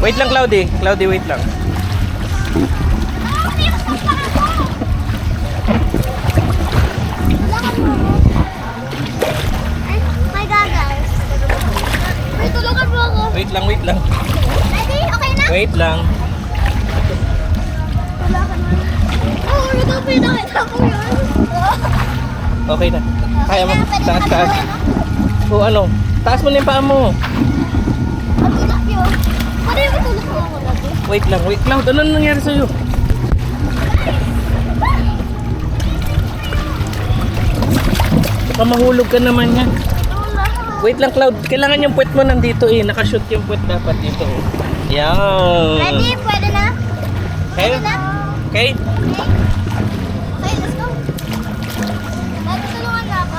Wait lang, Cloudy. Cloudy, wait lang. My goggles. Wait, tulungan mo ako. Wait lang, wait lang. Ready? Okay na? Wait lang. Tulungan mo. Oh, ito pinakita ko yun. Okay na. Kaya mo. Pwede Taas, ka taas. tulungan, no? O ano? Taas mo na yung paa mo. Ang tulak yun. Pwede yung tulak mo ako lagi. Wait lang, wait lang. Ano nangyari sa'yo? Baka mahulog ka naman yan. Wait lang, Cloud. Kailangan yung puwet mo nandito eh. Nakashoot yung puwet dapat dito. Yan. Ready? Pwede na? Okay? Pwede na? Okay? Okay, let's go. Ready, tulungan na ako.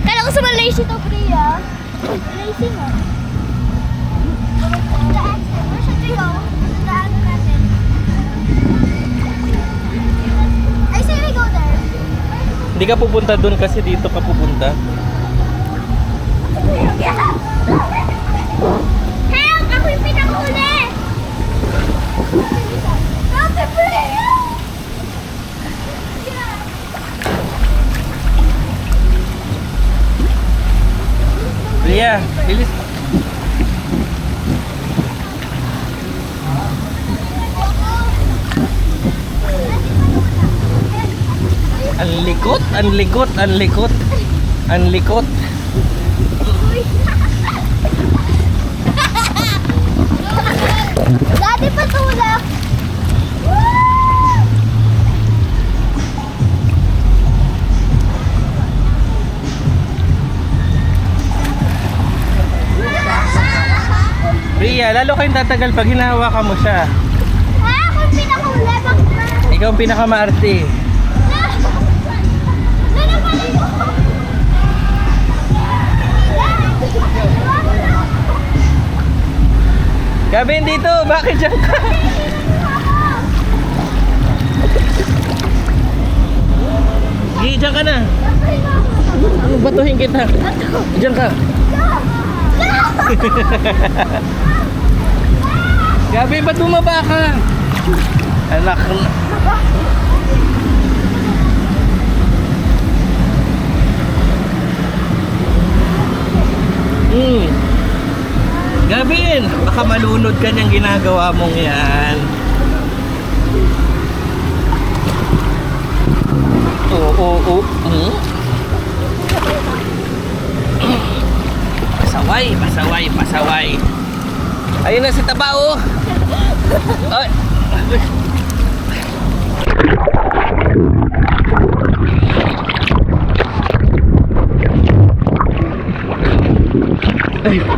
Kala ko sa Malaysia to, Priya. Malaysia nga. Where should we go? Daanan natin. I say we go there. Hindi ka pupunta doon kasi dito ka pupunta. Help! Ako yung pinakahuli! Help me, Priya! Ria, bilis. Ang likot, ang likot, ang likot. Ang likot. Dati patulak! Ria, lalo kayong tatagal pag hinahawakan mo siya. Ako yung pinakahuli! Bakit na? Ikaw ang pinakamaarte. Gabin dito, bakit dyan ka? Gi, dyan ka na. Ano, batuhin kita. Dyan ka. Gabi, ba't bumaba ka? Anak na. Gabin, baka malunod ka niyang ginagawa mong yan. Oo. Pasaway. Ayun na si Tabao. Ay.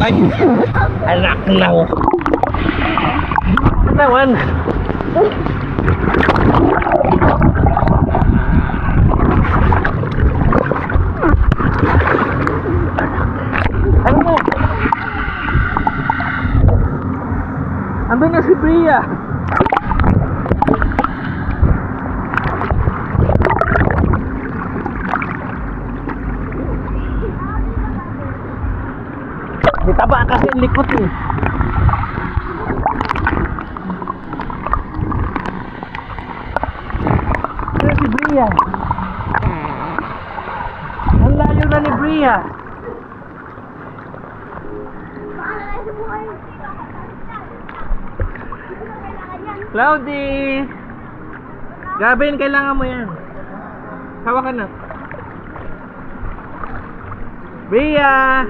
Ay. Anak na. Tawan. Andun na si Priya. Ditaba kasi ang likot eh. Ano si Priya? Ang layo na ni Priya. Cloudy! Gabin, kailangan mo yan. Hawakan na. Priya!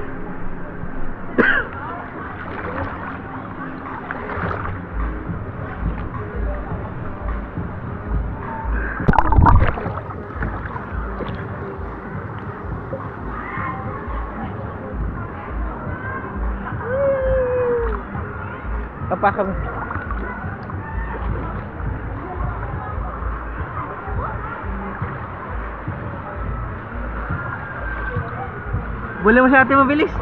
Papasok. Buli mo sa atin mabilis.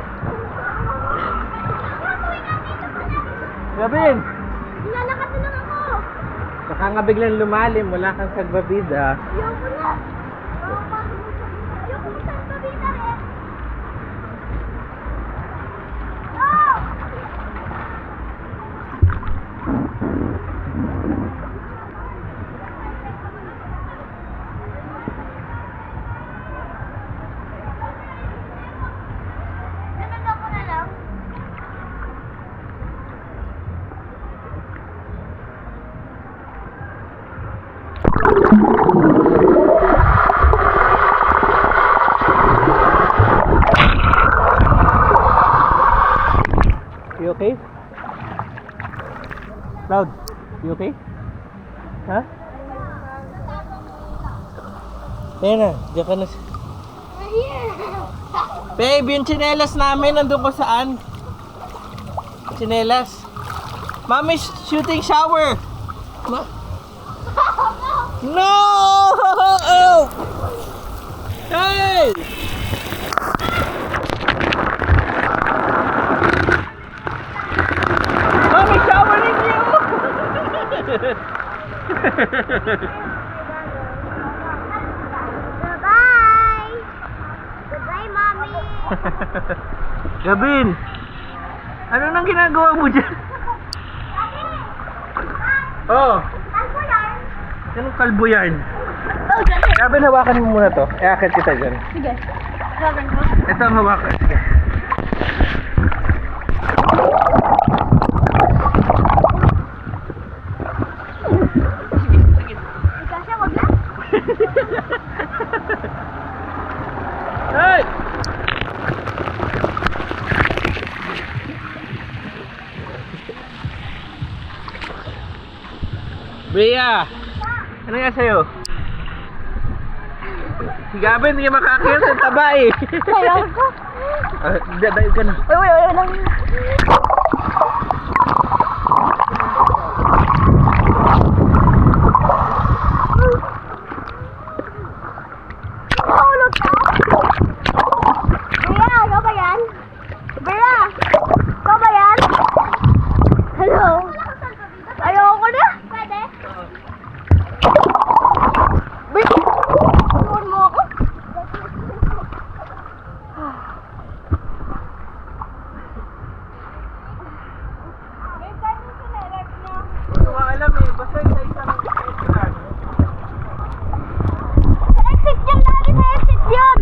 Gabin! Nilalakad na lang ako! Baka nga biglang lumalim, wala kang sagbabida. Ayoko na! Ayan na, diyan ka na. We're here. Babe, yung tsinelas namin, nandun pa saan? Tsinelas. Mommy's shooting shower. No! Oh! Hey! Mommy showering you! Goodbye. Goodbye, Mommy. Gabin! Ano nang ginagawa mo dyan? Oh! Ano yan? Anong kalbo yarn? Oh, dyan. Gabin, hawakan mo muna to. Iakit kita dyan. Sige. Sabi mo. Ito ang hawakan. Sige. Ikaw siya, wag na. Hey! Bea! Ano nga sa'yo? Si Gabin, hindi makakit. Ang taba eh. Ayaw ko. Dahil ka na. Uy, lang. Mahulog ka? Bea, ikaw ba yan? Bea, ikaw ba yan? Hello? Ayoko na. Pwede? Bea, tulungan mo ako. Hindi ko alam eh. Basta yung isang entrance. Sa exit yun, dali sa exit yun.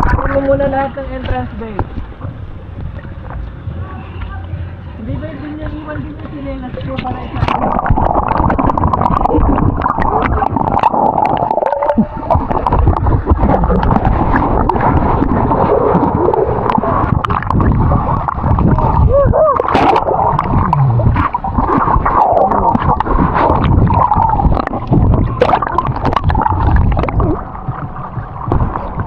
Ano mo muna lahat ng entrance bay?